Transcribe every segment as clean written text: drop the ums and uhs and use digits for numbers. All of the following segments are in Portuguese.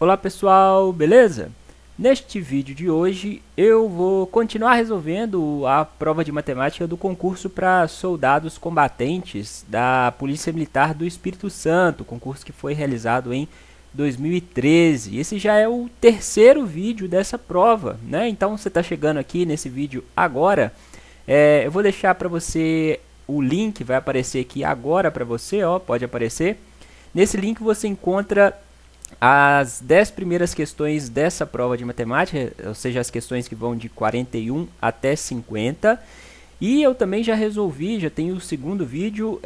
Olá pessoal, beleza? Neste vídeo de hoje eu vou continuar resolvendo a prova de matemática do concurso para soldados combatentes da Polícia Militar do Espírito Santo, concurso que foi realizado em 2013. Esse já é o terceiro vídeo dessa prova, né? Então você está chegando aqui nesse vídeo agora, eu vou deixar para você o link, vai aparecer aqui agora para você, ó, pode aparecer. Nesse link você encontra as 10 primeiras questões dessa prova de matemática, ou seja, as questões que vão de 41 até 50. E eu também já resolvi, já tenho o segundo vídeo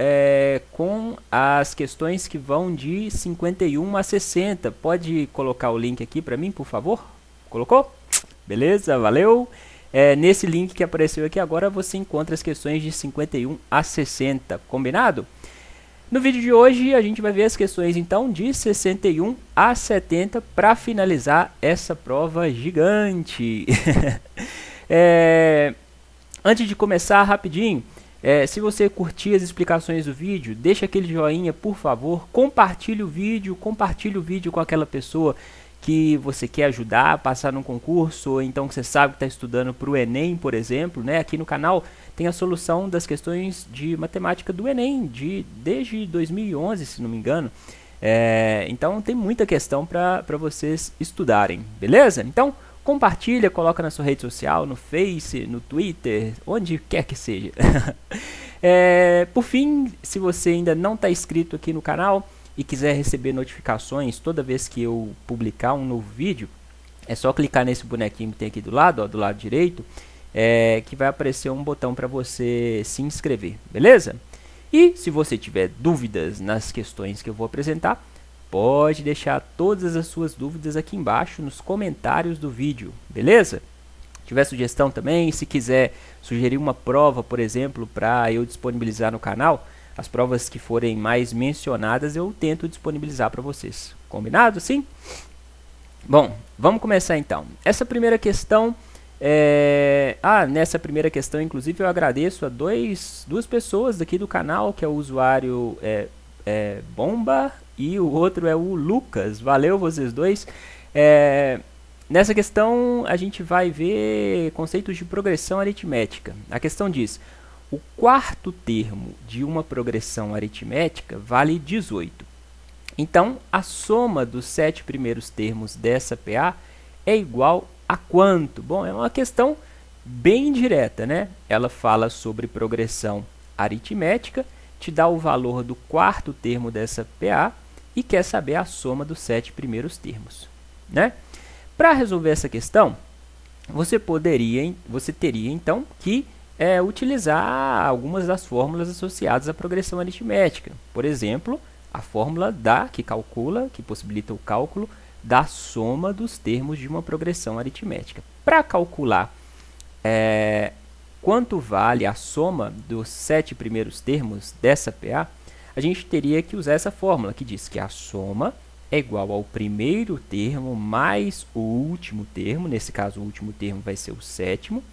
com as questões que vão de 51 a 60. Pode colocar o link aqui para mim, por favor? Colocou? Beleza, valeu! Nesse link que apareceu aqui agora você encontra as questões de 51 a 60, combinado? No vídeo de hoje a gente vai ver as questões então de 61 a 70 para finalizar essa prova gigante. Antes de começar rapidinho, se você curtir as explicações do vídeo, deixa aquele joinha por favor, compartilhe o vídeo com aquela pessoa que você quer ajudar a passar num concurso, ou então que você sabe que está estudando para o Enem, por exemplo, né? Aqui no canal tem a solução das questões de matemática do Enem, desde 2011, se não me engano. Então tem muita questão para vocês estudarem, beleza? Então compartilha, coloca na sua rede social, no Face, no Twitter, onde quer que seja. Por fim, se você ainda não está inscrito aqui no canal e quiser receber notificações toda vez que eu publicar um novo vídeo, é só clicar nesse bonequinho que tem aqui do lado, ó, do lado direito, que vai aparecer um botão para você se inscrever, beleza? E se você tiver dúvidas nas questões que eu vou apresentar, pode deixar todas as suas dúvidas aqui embaixo nos comentários do vídeo, beleza? Se tiver sugestão também, se quiser sugerir uma prova, por exemplo, para eu disponibilizar no canal, as provas que forem mais mencionadas eu tento disponibilizar para vocês. Combinado, sim? Bom, vamos começar então. Essa primeira questão, nessa primeira questão, inclusive, eu agradeço a duas pessoas daqui do canal, que é o usuário Bomba e o outro é o Lucas. Valeu vocês dois. Nessa questão a gente vai ver conceitos de progressão aritmética. A questão diz: o quarto termo de uma progressão aritmética vale 18. Então, a soma dos 7 primeiros termos dessa PA é igual a quanto? Bom, é uma questão bem direta, né? Ela fala sobre progressão aritmética, te dá o valor do quarto termo dessa PA e quer saber a soma dos 7 primeiros termos, né? Para resolver essa questão, você teria então que utilizar algumas das fórmulas associadas à progressão aritmética. Por exemplo, a fórmula que possibilita o cálculo da soma dos termos de uma progressão aritmética. Para calcular quanto vale a soma dos 7 primeiros termos dessa PA, a gente teria que usar essa fórmula que diz que a soma é igual ao primeiro termo mais o último termo, nesse caso o último termo vai ser o sétimo,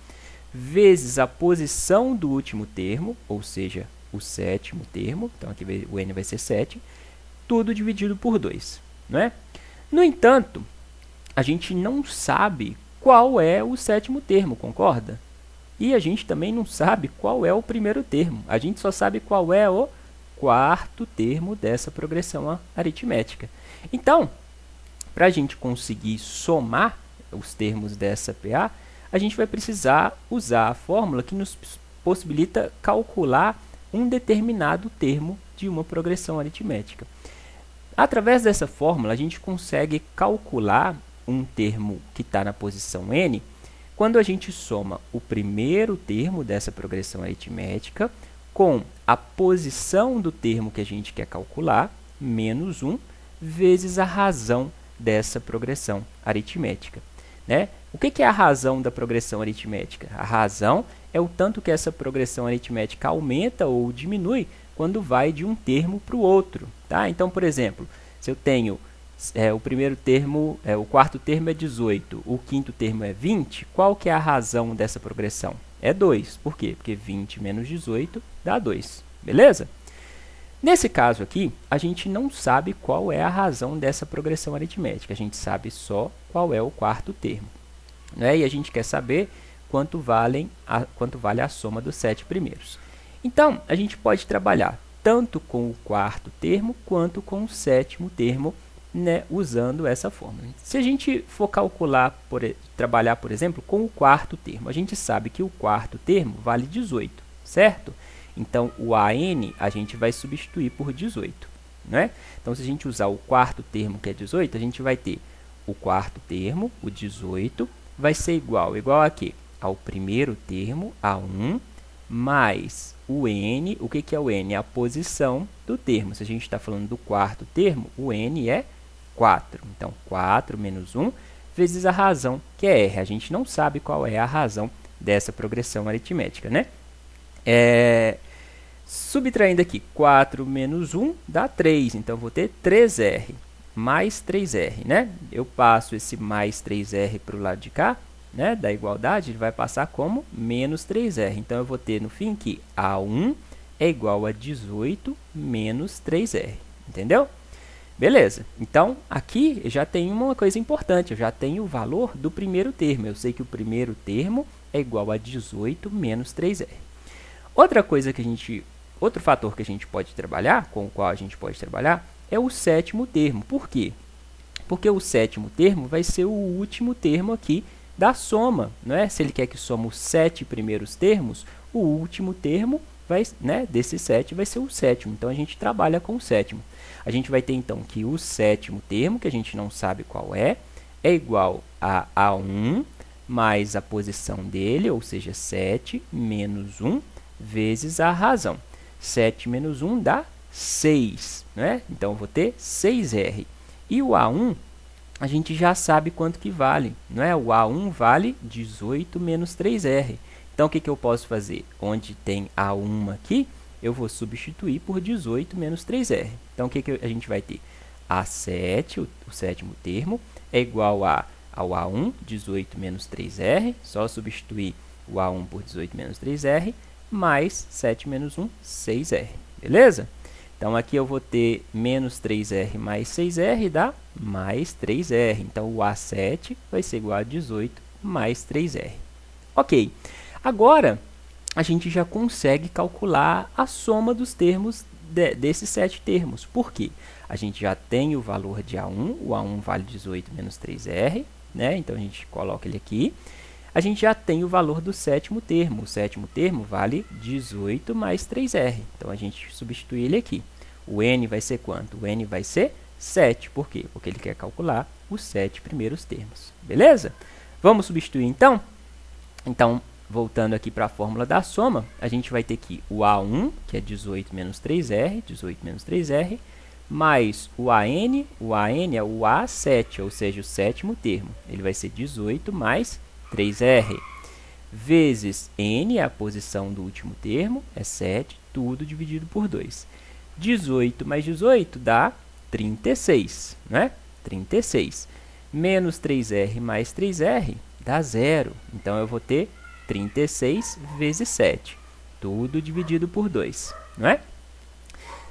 vezes a posição do último termo, ou seja, o sétimo termo, então aqui o n vai ser 7, tudo dividido por 2, não é? No entanto, a gente não sabe qual é o sétimo termo, concorda? E a gente também não sabe qual é o primeiro termo, a gente só sabe qual é o quarto termo dessa progressão aritmética. Então, para a gente conseguir somar os termos dessa PA, a gente vai precisar usar a fórmula que nos possibilita calcular um determinado termo de uma progressão aritmética. Através dessa fórmula, a gente consegue calcular um termo que está na posição n quando a gente soma o primeiro termo dessa progressão aritmética com a posição do termo que a gente quer calcular, menos 1, vezes a razão dessa progressão aritmética, né? O que é a razão da progressão aritmética? A razão é o tanto que essa progressão aritmética aumenta ou diminui quando vai de um termo para o outro, tá? Então, por exemplo, se eu tenho o primeiro termo, o quarto termo é 18, o quinto termo é 20, qual que é a razão dessa progressão? É 2. Por quê? Porque 20 menos 18 dá 2, beleza? Nesse caso aqui, a gente não sabe qual é a razão dessa progressão aritmética, a gente sabe só qual é o quarto termo, né? E a gente quer saber quanto vale a soma dos 7 primeiros. Então, a gente pode trabalhar tanto com o quarto termo quanto com o sétimo termo, né, usando essa fórmula. Se a gente for trabalhar, por exemplo, com o quarto termo, a gente sabe que o quarto termo vale 18, certo? Então, o AN a gente vai substituir por 18, né? Então, se a gente usar o quarto termo, que é 18, a gente vai ter o quarto termo, o 18, vai ser igual a quê? Ao primeiro termo, A1, mais o N. O que é o N? É a posição do termo. Se a gente está falando do quarto termo, o N é 4. Então, 4 menos 1 vezes a razão, que é R. A gente não sabe qual é a razão dessa progressão aritmética, né? Subtraindo aqui, 4 menos 1 dá 3. Então, eu vou ter 3R mais 3R, né? Eu passo esse mais 3R para o lado de cá, né, da igualdade, ele vai passar como menos 3R. Então, eu vou ter no fim que A1 é igual a 18 menos 3R. Entendeu? Beleza. Então, aqui eu já tenho uma coisa importante. Eu já tenho o valor do primeiro termo. Eu sei que o primeiro termo é igual a 18 menos 3R. Outro fator que a gente pode trabalhar, com o qual a gente pode trabalhar, é o sétimo termo. Por quê? Porque o sétimo termo vai ser o último termo aqui da soma, não é? Se ele quer que soma os 7 primeiros termos, o último termo desses 7 vai ser o sétimo. Então, a gente trabalha com o sétimo. A gente vai ter, então, que o sétimo termo, que a gente não sabe qual é igual a A1 mais a posição dele, ou seja, 7 menos 1 vezes a razão. 7 menos 1 dá 6, né? Então, eu vou ter 6R. E o A1, a gente já sabe quanto que vale, não é? O A1 vale 18 menos 3R. Então, o que eu posso fazer? Onde tem A1 aqui, eu vou substituir por 18 menos 3R. Então, o que a gente vai ter? A7, o sétimo termo, é igual ao A1, 18 menos 3R. Só substituir o A1 por 18 menos 3R, mais 7 menos 1, 6R. Beleza? Então, aqui eu vou ter menos 3R mais 6R, dá mais 3R. Então, o A7 vai ser igual a 18 mais 3R. Ok. Agora, a gente já consegue calcular a soma dos termos desses 7 termos. Por quê? A gente já tem o valor de A1. O A1 vale 18 menos 3R, né? Então, a gente coloca ele aqui. A gente já tem o valor do sétimo termo. O sétimo termo vale 18 mais 3R. Então, a gente substitui ele aqui. O N vai ser quanto? O N vai ser 7. Por quê? Porque ele quer calcular os 7 primeiros termos. Beleza? Vamos substituir, então? Então, voltando aqui para a fórmula da soma, a gente vai ter aqui o A1, que é 18 menos 3R, mais o AN é o A7, ou seja, o sétimo termo. Ele vai ser 18 mais 3R, vezes N, é a posição do último termo, é 7, tudo dividido por 2. 18 mais 18 dá 36, né? 36. Menos 3R mais 3R dá 0. Então, eu vou ter 36 vezes 7, tudo dividido por 2, não é?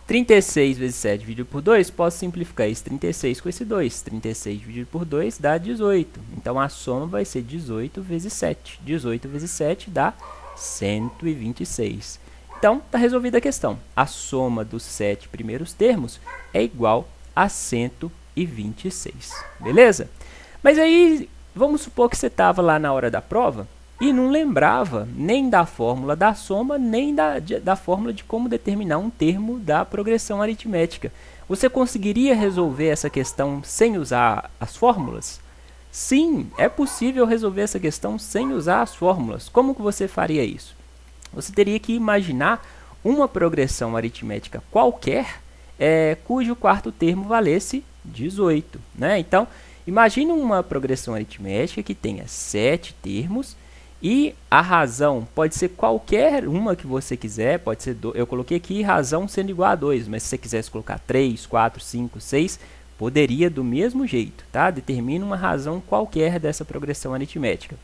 36 vezes 7 dividido por 2, posso simplificar esse 36 com esse 2. 36 dividido por 2 dá 18. Então, a soma vai ser 18 vezes 7. 18 vezes 7 dá 126. Então, está resolvida a questão. A soma dos 7 primeiros termos é igual a 126. Beleza? Mas aí, vamos supor que você estava lá na hora da prova e não lembrava nem da fórmula da soma, nem da fórmula de como determinar um termo da progressão aritmética. Você conseguiria resolver essa questão sem usar as fórmulas? Sim, é possível resolver essa questão sem usar as fórmulas. Como que você faria isso? Você teria que imaginar uma progressão aritmética qualquer, cujo quarto termo valesse 18. Né? Então, imagine uma progressão aritmética que tenha 7 termos, e a razão pode ser qualquer uma que você quiser, pode ser eu coloquei aqui razão sendo igual a 2, mas se você quisesse colocar 3, 4, 5, 6, poderia do mesmo jeito, tá? Determina uma razão qualquer dessa progressão aritmética.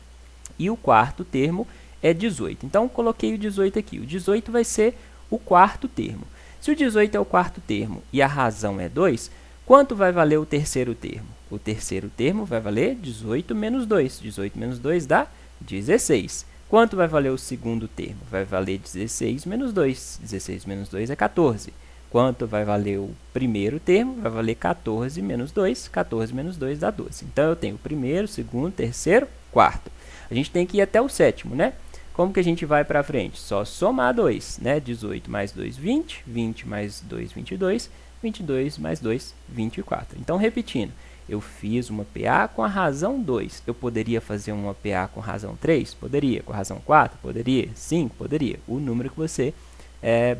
E o quarto termo é 18. Então, coloquei o 18 aqui. O 18 vai ser o quarto termo. Se o 18 é o quarto termo e a razão é 2, quanto vai valer o terceiro termo? O terceiro termo vai valer 18 menos 2. 18 menos 2 dá 16. Quanto vai valer o segundo termo? Vai valer 16 menos 2. 16 menos 2 é 14. Quanto vai valer o primeiro termo? Vai valer 14 menos 2. 14 menos 2 dá 12. Então, eu tenho o primeiro, segundo, terceiro, quarto. A gente tem que ir até o sétimo, né? Como que a gente vai para frente? Só somar 2, né? 18 mais 2, 20. 20 mais 2, 22. 22 mais 2, 24. Então, repetindo, eu fiz uma PA com a razão 2. Eu poderia fazer uma PA com razão 3? Poderia. Com a razão 4? Poderia. 5? Poderia. O número que você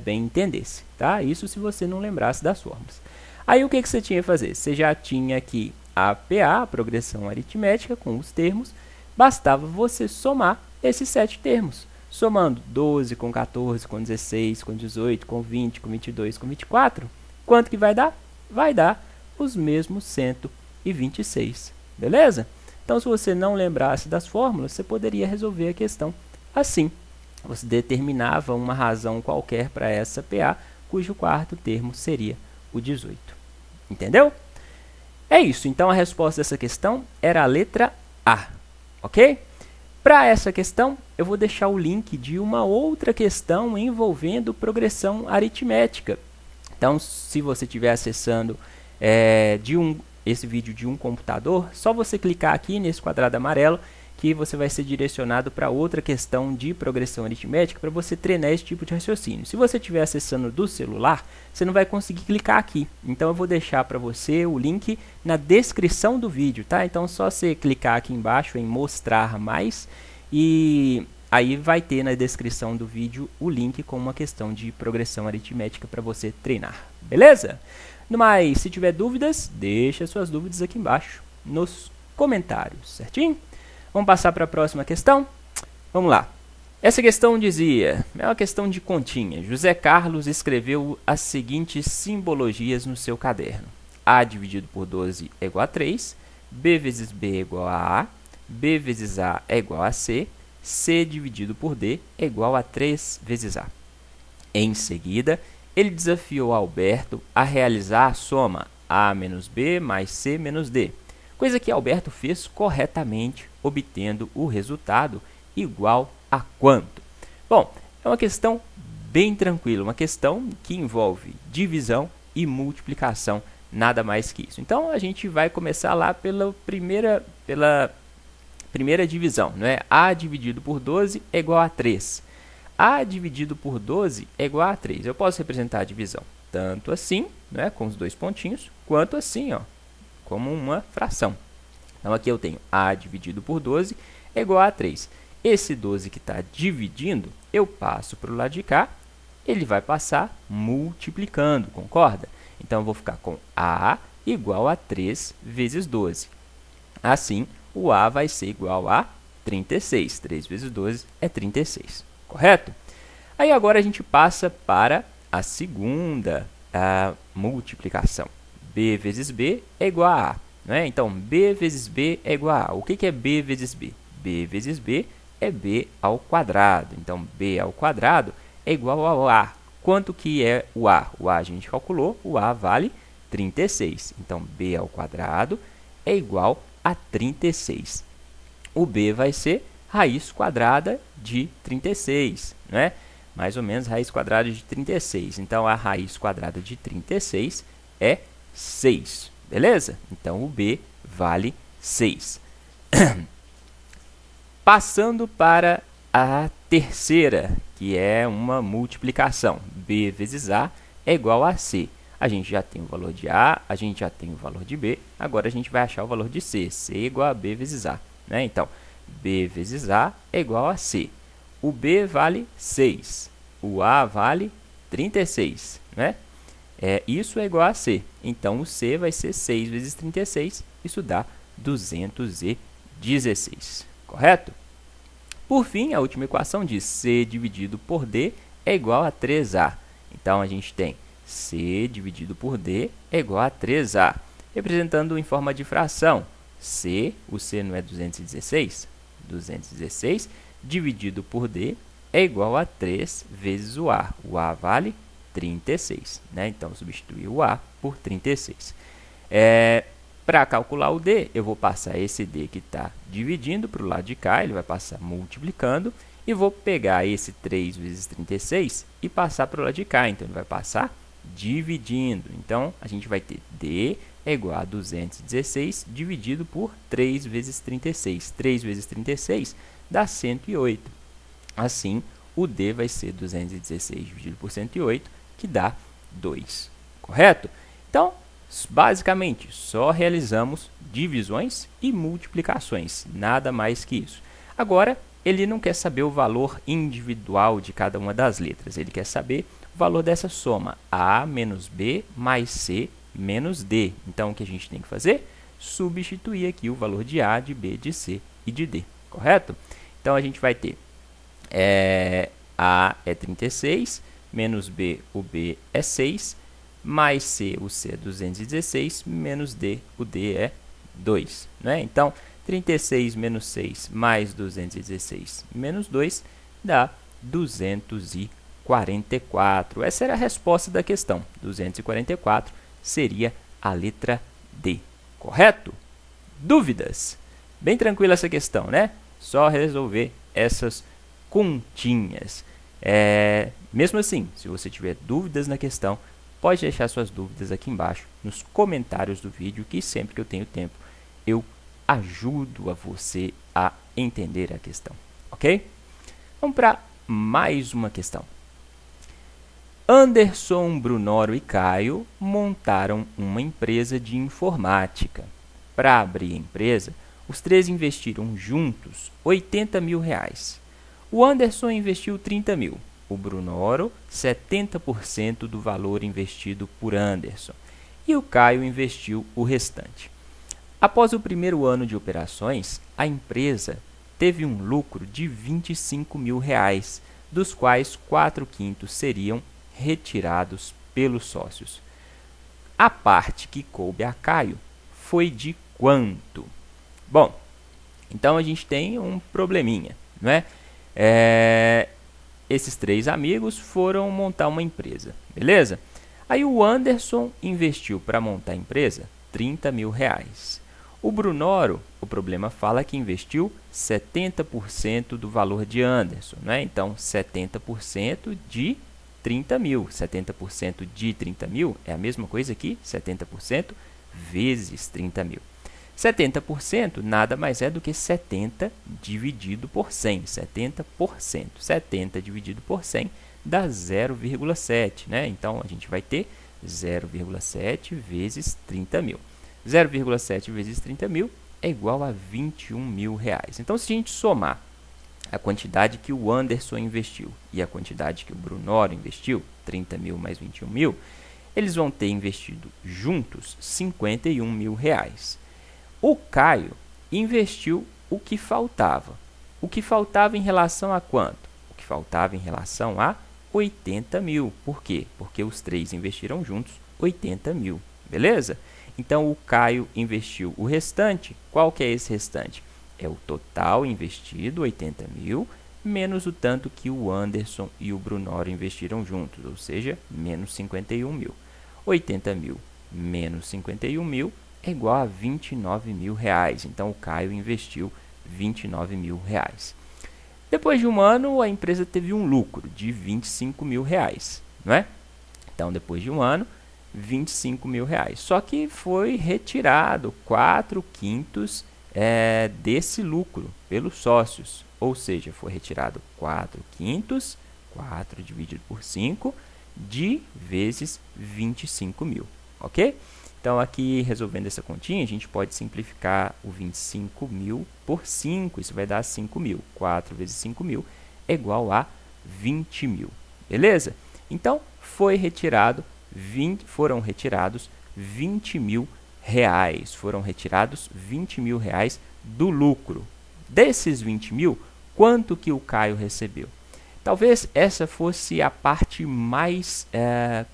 bem entendesse, tá? Isso se você não lembrasse das fórmulas. Aí, o que você tinha que fazer? Você já tinha aqui a PA, a progressão aritmética, com os termos. Bastava você somar esses 7 termos. Somando 12 com 14, com 16, com 18, com 20, com 22, com 24. Quanto que vai dar? Vai dar os mesmos 126, beleza? Então, se você não lembrasse das fórmulas, você poderia resolver a questão assim. Você determinava uma razão qualquer para essa PA, cujo quarto termo seria o 18. Entendeu? É isso. Então, a resposta dessa questão era a letra A, ok? Para essa questão, eu vou deixar o link de uma outra questão envolvendo progressão aritmética. Então, se você estiver acessando esse vídeo de um computador, só você clicar aqui nesse quadrado amarelo que você vai ser direcionado para outra questão de progressão aritmética para você treinar esse tipo de raciocínio. Se você estiver acessando do celular, você não vai conseguir clicar aqui. Então, eu vou deixar para você o link na descrição do vídeo, tá? Então, só você clicar aqui embaixo em mostrar mais e aí vai ter na descrição do vídeo o link com uma questão de progressão aritmética para você treinar, beleza? No mais, se tiver dúvidas, deixa suas dúvidas aqui embaixo nos comentários, certinho? Vamos passar para a próxima questão? Vamos lá. Essa questão dizia, é uma questão de continha. José Carlos escreveu as seguintes simbologias no seu caderno. A dividido por 12 é igual a 3, B vezes B é igual a A, B vezes A é igual a C, C dividido por D é igual a 3 vezes A. Em seguida, ele desafiou Alberto a realizar a soma A menos B mais C menos D, coisa que Alberto fez corretamente, obtendo o resultado igual a quanto? Bom, é uma questão bem tranquila, uma questão que envolve divisão e multiplicação, nada mais que isso. Então, a gente vai começar lá pela primeira divisão, não é? A dividido por 12 é igual a 3. A dividido por 12 é igual a 3. Eu posso representar a divisão tanto assim, né, com os dois pontinhos, quanto assim, ó, como uma fração. Então, aqui eu tenho A dividido por 12 é igual a 3. Esse 12 que está dividindo, eu passo para o lado de cá, ele vai passar multiplicando, concorda? Então, eu vou ficar com A igual a 3 vezes 12. Assim, o A vai ser igual a 36. 3 vezes 12 é 36, correto? Aí, agora, a gente passa para a segunda multiplicação. B vezes B é igual a A. Né? Então, B vezes B é igual a A. O que é B vezes B? B vezes B é B ao quadrado. Então, B ao quadrado é igual ao A. Quanto que é o A? O A a gente calculou, o A vale 36. Então, B ao quadrado é igual a 36. O B vai ser raiz quadrada de 36, né? Mais ou menos raiz quadrada de 36. Então, a raiz quadrada de 36 é 6. Beleza? Então, o B vale 6. Passando para a terceira, que é uma multiplicação. B vezes A é igual a C. A gente já tem o valor de A, a gente já tem o valor de B. Agora, a gente vai achar o valor de C. C é igual a B vezes A. Né? Então, B vezes A é igual a C. O B vale 6. O A vale 36. Né? Isso é igual a C. Então, o C vai ser 6 vezes 36. Isso dá 216. Correto? Por fim, a última equação diz C dividido por D é igual a 3A. Então, a gente tem C dividido por D é igual a 3A. Representando em forma de fração. O C não é 216? 216 dividido por D é igual a 3 vezes o A. O A vale 36, né? Então, substituir o A por 36. Para calcular o D, eu vou passar esse D que está dividindo para o lado de cá, ele vai passar multiplicando, e vou pegar esse 3 vezes 36 e passar para o lado de cá, então ele vai passar dividindo. Então, a gente vai ter D é igual a 216 dividido por 3 vezes 36. 3 vezes 36 dá 108. Assim, o D vai ser 216 dividido por 108, que dá 2, correto? Então, basicamente, só realizamos divisões e multiplicações, nada mais que isso. Agora, ele não quer saber o valor individual de cada uma das letras, ele quer saber o valor dessa soma, A menos B mais C menos D. Então, o que a gente tem que fazer? Substituir aqui o valor de A, de B, de C e de D, correto? Então, a gente vai ter A é 36, menos B, o B é 6, mais C, o C é 216, menos D, o D é 2. Né? Então, 36 menos 6 mais 216 menos 2 dá 244. Essa era a resposta da questão. 244 seria a letra D, correto? Dúvidas? Bem tranquila essa questão, né? Só resolver essas continhas. Mesmo assim, se você tiver dúvidas na questão, pode deixar suas dúvidas aqui embaixo nos comentários do vídeo, que sempre que eu tenho tempo eu ajudo a você a entender a questão, ok? Vamos para mais uma questão. Anderson, Brunoro e Caio montaram uma empresa de informática. Para abrir a empresa, os três investiram juntos R$80 mil. O Anderson investiu 30 mil, o Brunoro 70% do valor investido por Anderson e o Caio investiu o restante. Após o primeiro ano de operações, a empresa teve um lucro de R$25 mil, dos quais 4/5 seriam retirados pelos sócios. A parte que coube a Caio foi de quanto? Bom, então a gente tem um probleminha, não é? Esses três amigos foram montar uma empresa, beleza? Aí o Anderson investiu para montar a empresa R$30 mil. O Brunoro, o problema fala que investiu 70% do valor de Anderson, né? Então, 70% de 30 mil. 70% de 30 mil é a mesma coisa que 70% vezes 30 mil. 70% nada mais é do que 70 dividido por 100. 70%. 70 dividido por 100 dá 0,7, né? Então, a gente vai ter 0,7 vezes 30 mil. 0,7 vezes 30 mil é igual a R$21 mil. Então, se a gente somar a quantidade que o Anderson investiu e a quantidade que o Brunoro investiu, 30 mil mais 21 mil, eles vão ter investido juntos R$51 mil. O Caio investiu o que faltava. O que faltava em relação a quanto? O que faltava em relação a 80 mil. Por quê? Porque os três investiram juntos 80 mil. Beleza? Então, o Caio investiu o restante. Qual que é esse restante? É o total investido, 80 mil, menos o tanto que o Anderson e o Brunoro investiram juntos, ou seja, menos 51 mil. 80 mil menos 51 mil é igual a R$29 mil. Então, o Caio investiu R$29 mil. Depois de um ano, a empresa teve um lucro de R$25 mil, não é? Então, depois de um ano, R$25 mil. Só que foi retirado 4/5 desse lucro pelos sócios. Ou seja, foi retirado 4/5, 4 dividido por 5, de vezes 25 mil. Ok? Então, aqui, resolvendo essa continha, a gente pode simplificar o 25 mil por 5. Isso vai dar 5 mil. 4 vezes 5 mil é igual a 20 mil. Beleza? Então, foram retirados 20 mil reais. Foram retirados 20 mil reais do lucro. Desses 20 mil, quanto que o Caio recebeu? Talvez essa fosse a parte mais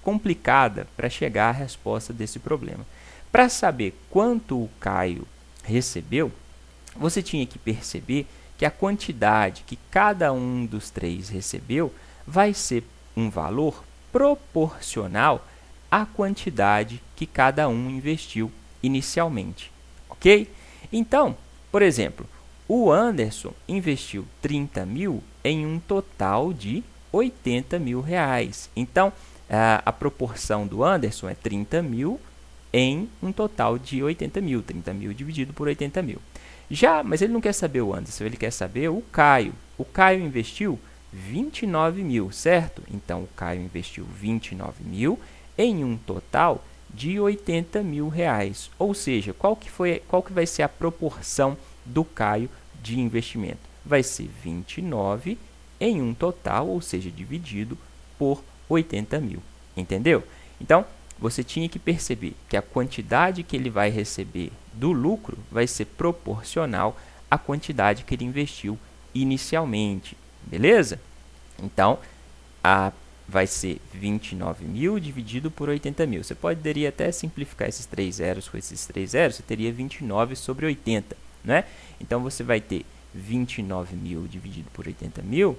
complicada para chegar à resposta desse problema. Para saber quanto o Caio recebeu, você tinha que perceber que a quantidade que cada um dos três recebeu vai ser um valor proporcional à quantidade que cada um investiu inicialmente, ok? Então, por exemplo, o Anderson investiu 30 mil em um total de 80 mil reais. Então, a proporção do Anderson é 30 mil em um total de 80 mil. 30 mil dividido por 80 mil. Mas ele não quer saber o Anderson, ele quer saber o Caio. O Caio investiu 29 mil, certo? Então, o Caio investiu 29 mil em um total de 80 mil reais. Ou seja, qual que vai ser a proporção do Caio de investimento? Vai ser 29 em um total, ou seja, dividido por 80 mil. Entendeu? Então, você tinha que perceber que a quantidade que ele vai receber do lucro vai ser proporcional à quantidade que ele investiu inicialmente. Beleza? Então, vai ser 29 mil dividido por 80 mil. Você poderia até simplificar esses 3 zeros com esses 3 zeros, você teria 29 sobre 80, né? Então, você vai ter 29 mil dividido por 80 mil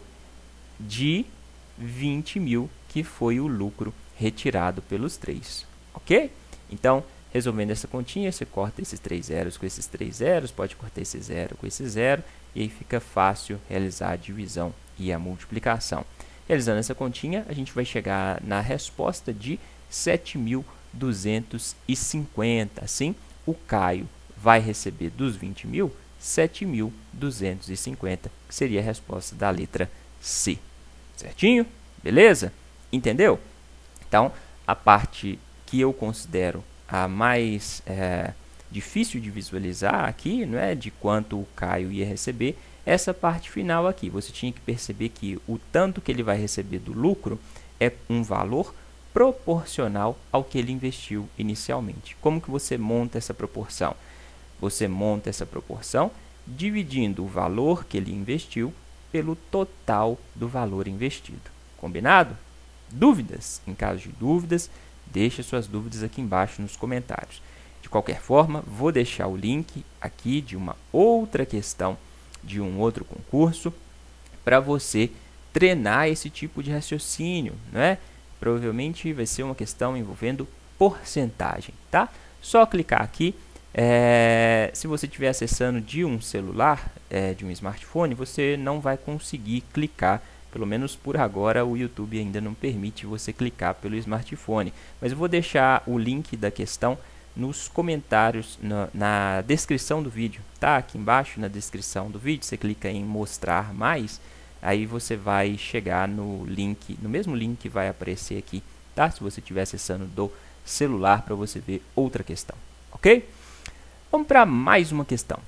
de 20 mil, que foi o lucro retirado pelos 3, ok? Então, resolvendo essa continha, você corta esses 3 zeros com esses 3 zeros, pode cortar esse zero com esse zero, e aí fica fácil realizar a divisão e a multiplicação. Realizando essa continha, a gente vai chegar na resposta de 7.250. Assim, o Caio vai receber dos 20 mil, 7.250, que seria a resposta da letra C. Certinho? Beleza? Entendeu? Então, a parte que eu considero a mais difícil de visualizar aqui, não é, de quanto o Caio ia receber, essa parte final aqui. Você tinha que perceber que o tanto que ele vai receber do lucro é um valor proporcional ao que ele investiu inicialmente. Como que você monta essa proporção? Você monta essa proporção dividindo o valor que ele investiu pelo total do valor investido. Combinado? Dúvidas? Em caso de dúvidas, deixe suas dúvidas aqui embaixo nos comentários. De qualquer forma, vou deixar o link aqui de uma outra questão de um outro concurso para você treinar esse tipo de raciocínio, né? Provavelmente vai ser uma questão envolvendo porcentagem, tá? Só clicar aqui. Se você estiver acessando de um celular, de um smartphone, você não vai conseguir clicar. Pelo menos por agora o YouTube ainda não permite você clicar pelo smartphone. Mas eu vou deixar o link da questão nos comentários, na descrição do vídeo. Tá? Aqui embaixo na descrição do vídeo, você clica em mostrar mais, aí você vai chegar no link, no mesmo link que vai aparecer aqui, tá? Se você estiver acessando do celular para você ver outra questão, ok? Vamos para mais uma questão.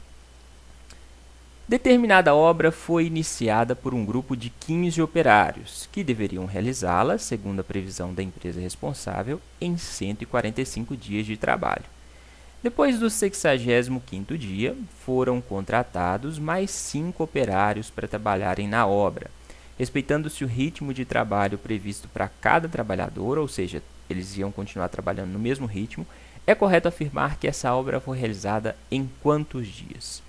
Determinada obra foi iniciada por um grupo de 15 operários, que deveriam realizá-la, segundo a previsão da empresa responsável, em 145 dias de trabalho. Depois do 65º dia, foram contratados mais 5 operários para trabalharem na obra. Respeitando-se o ritmo de trabalho previsto para cada trabalhador, ou seja, eles iam continuar trabalhando no mesmo ritmo, é correto afirmar que essa obra foi realizada em quantos dias?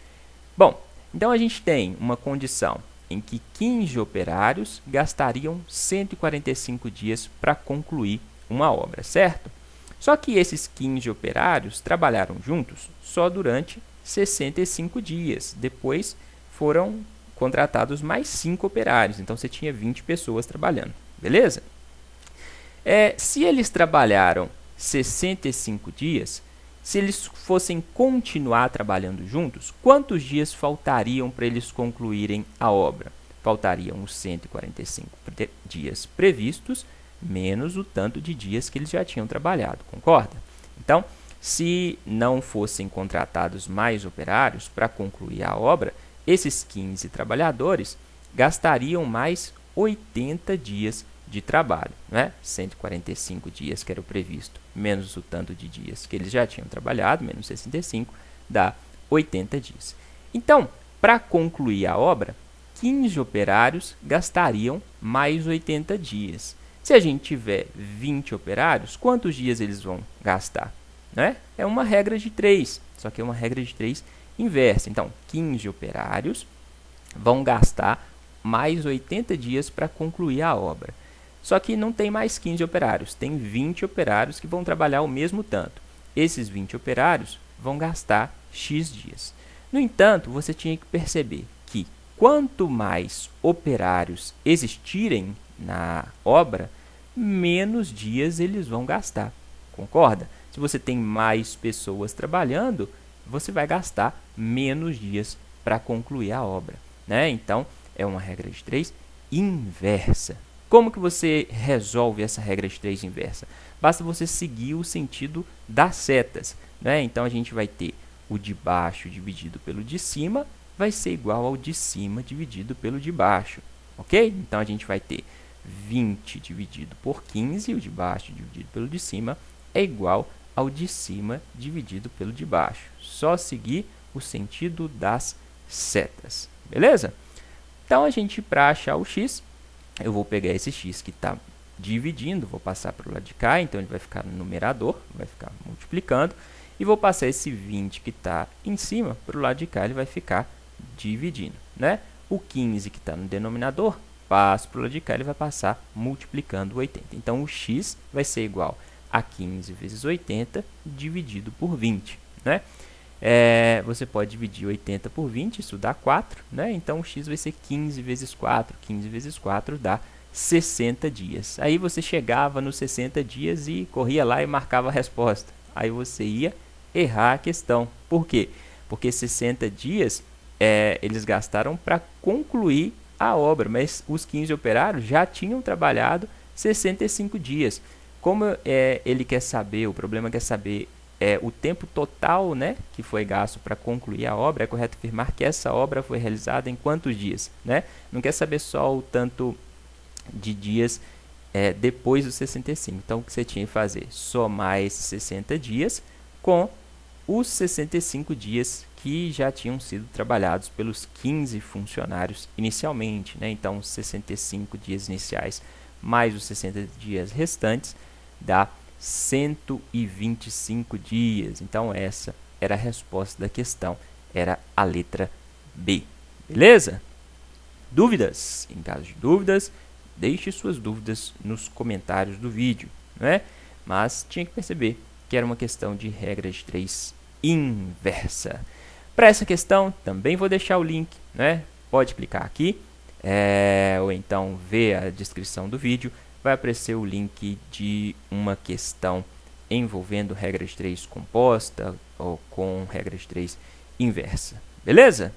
Bom, então a gente tem uma condição em que 15 operários gastariam 145 dias para concluir uma obra, certo? Só que esses 15 operários trabalharam juntos só durante 65 dias. Depois foram contratados mais 5 operários, então você tinha 20 pessoas trabalhando, beleza? Se eles trabalharam 65 dias, se eles fossem continuar trabalhando juntos, quantos dias faltariam para eles concluírem a obra? Faltariam os 145 dias previstos, menos o tanto de dias que eles já tinham trabalhado, concorda? Então, se não fossem contratados mais operários para concluir a obra, esses 15 trabalhadores gastariam mais 80 dias de trabalho, né? 145 dias que era o previsto, menos o tanto de dias que eles já tinham trabalhado, menos 65, dá 80 dias. Então, para concluir a obra, 15 operários gastariam mais 80 dias. Se a gente tiver 20 operários, quantos dias eles vão gastar? Né? É uma regra de 3, só que é uma regra de 3 inversa. Então, 15 operários vão gastar mais 80 dias para concluir a obra. Só que não tem mais 15 operários, tem 20 operários que vão trabalhar o mesmo tanto. Esses 20 operários vão gastar X dias. No entanto, você tinha que perceber que quanto mais operários existirem na obra, menos dias eles vão gastar. Concorda? Se você tem mais pessoas trabalhando, você vai gastar menos dias para concluir a obra, né? Então, é uma regra de 3 inversa. Como que você resolve essa regra de 3 inversa? Basta você seguir o sentido das setas, né? Então, a gente vai ter o de baixo dividido pelo de cima, vai ser igual ao de cima dividido pelo de baixo, ok? Então, a gente vai ter 20 dividido por 15, o de baixo dividido pelo de cima, é igual ao de cima dividido pelo de baixo. Só seguir o sentido das setas, beleza? Então, a gente, para achar o x, eu vou pegar esse x que está dividindo, vou passar para o lado de cá, então ele vai ficar no numerador, vai ficar multiplicando, e vou passar esse 20 que está em cima para o lado de cá, ele vai ficar dividindo, né? O 15 que está no denominador, passo para o lado de cá, ele vai passar multiplicando 80. Então, o x vai ser igual a 15 vezes 80 dividido por 20, né? Você pode dividir 80 por 20, isso dá 4, né? Então, o x vai ser 15 vezes 4. 15 vezes 4 dá 60 dias. Aí você chegava nos 60 dias e corria lá e marcava a resposta. Aí você ia errar a questão. Por quê? Porque 60 dias eles gastaram para concluir a obra, mas os 15 operários já tinham trabalhado 65 dias. Como ele quer saber, o problema quer saber o tempo total, né, que foi gasto para concluir a obra, é correto afirmar que essa obra foi realizada em quantos dias, né? Não quer saber só o tanto de dias depois dos 65. Então, o que você tinha que fazer? Somar esses 60 dias com os 65 dias que já tinham sido trabalhados pelos 15 funcionários inicialmente, né? Então, os 65 dias iniciais mais os 60 dias restantes dá 125 dias. Então, essa era a resposta da questão, era a letra B. Beleza? Dúvidas? Em caso de dúvidas, deixe suas dúvidas nos comentários do vídeo, né? Mas tinha que perceber que era uma questão de regra de 3 inversa. Para essa questão, também vou deixar o link, né? Pode clicar aqui, ou então ver a descrição do vídeo. Vai aparecer o link de uma questão envolvendo regra de 3 composta ou com regra de 3 inversa. Beleza?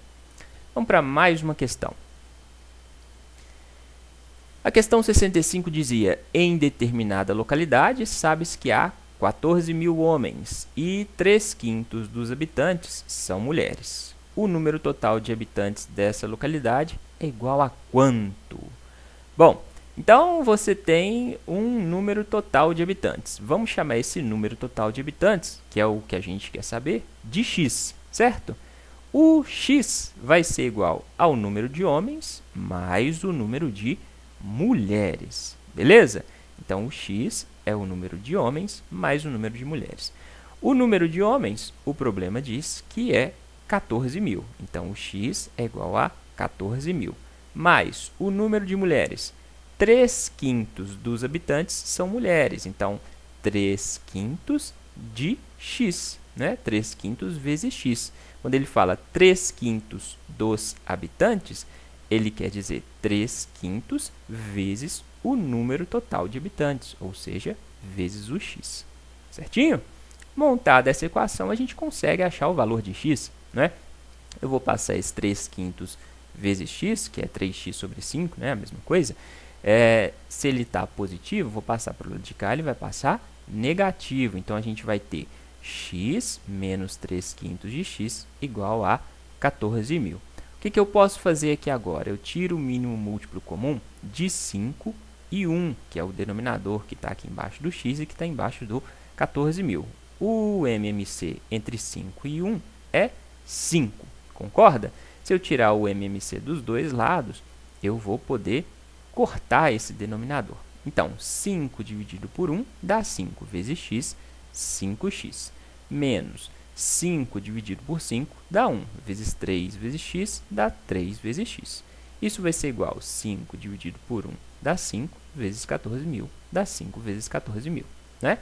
Vamos para mais uma questão. A questão 65 dizia: em determinada localidade, sabe-se que há 14.000 homens e 3/5 dos habitantes são mulheres. O número total de habitantes dessa localidade é igual a quanto? Bom, então você tem um número total de habitantes. Vamos chamar esse número total de habitantes, que é o que a gente quer saber, de x, certo? O x vai ser igual ao número de homens mais o número de mulheres, beleza? Então, o x é o número de homens mais o número de mulheres. O número de homens, o problema diz que é 14.000. Então, o x é igual a 14.000. Mais o número de mulheres, 3/5 dos habitantes são mulheres. Então, 3/5 de x, né? 3/5 vezes x. Quando ele fala 3/5 dos habitantes, ele quer dizer 3/5 vezes o número total de habitantes, ou seja, vezes o x. Certinho? Montada essa equação, a gente consegue achar o valor de x, né? Eu vou passar esse 3/5 vezes x, que é 3x sobre 5, né? A mesma coisa. Se ele está positivo, vou passar para o lado de cá, ele vai passar negativo. Então, a gente vai ter x menos 3/5 de x igual a 14.000. O que eu posso fazer aqui agora? Eu tiro o mínimo múltiplo comum de 5 e 1, que é o denominador que está aqui embaixo do x e que está embaixo do 14.000. O MMC entre 5 e 1 é 5, concorda? Se eu tirar o MMC dos dois lados, eu vou poder cortar esse denominador. Então, 5 dividido por 1 dá 5 vezes x, 5x, menos 5 dividido por 5 dá 1, vezes 3 vezes x dá 3 vezes x. Isso vai ser igual a 5 dividido por 1 dá 5 vezes 14.000, dá 5 vezes 14.000, né?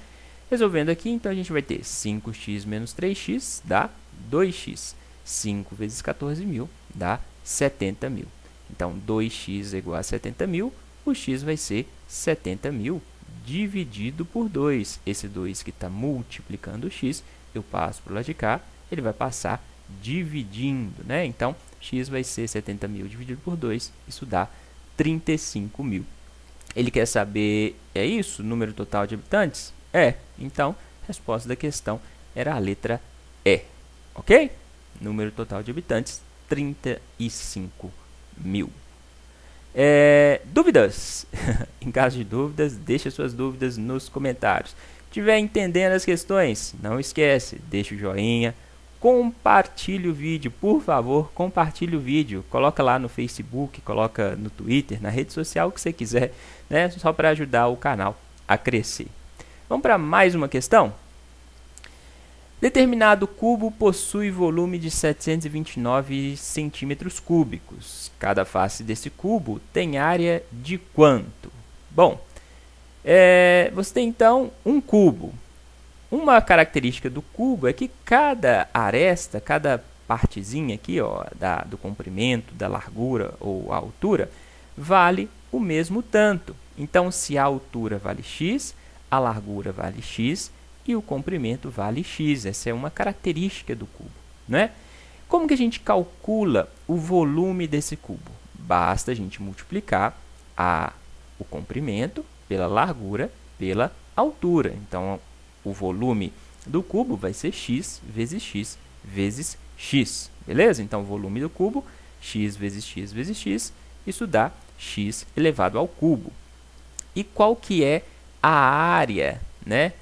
Resolvendo aqui, então, a gente vai ter 5x menos 3x dá 2x. 5 vezes 14.000 dá 70.000. Então, 2x é igual a 70.000, o x vai ser 70.000 dividido por 2. Esse 2 que está multiplicando o x, eu passo para o lado de cá, ele vai passar dividindo, né? Então, x vai ser 70.000 dividido por 2, isso dá 35.000. Ele quer saber, é isso, o número total de habitantes? É, então, a resposta da questão era a letra E, ok? Número total de habitantes, 35.000. Dúvidas? Em caso de dúvidas, deixe suas dúvidas nos comentários. Estiver entendendo as questões, não esquece, deixa o joinha, compartilhe o vídeo, por favor, compartilhe o vídeo, coloca lá no Facebook, coloca no Twitter, na rede social que você quiser, né? Só para ajudar o canal a crescer. Vamos para mais uma questão? Determinado cubo possui volume de 729 centímetros cúbicos. Cada face desse cubo tem área de quanto? Bom, você tem então um cubo. Uma característica do cubo é que cada aresta, cada partezinha aqui, ó, do comprimento, da largura ou a altura, vale o mesmo tanto. Então, se a altura vale x, a largura vale x e o comprimento vale x. Essa é uma característica do cubo, né? Como que a gente calcula o volume desse cubo? Basta a gente multiplicar o comprimento pela largura pela altura. Então, o volume do cubo vai ser x vezes x vezes x, beleza? Então, o volume do cubo, x vezes x vezes x, isso dá x elevado ao cubo. E qual que é a área, né,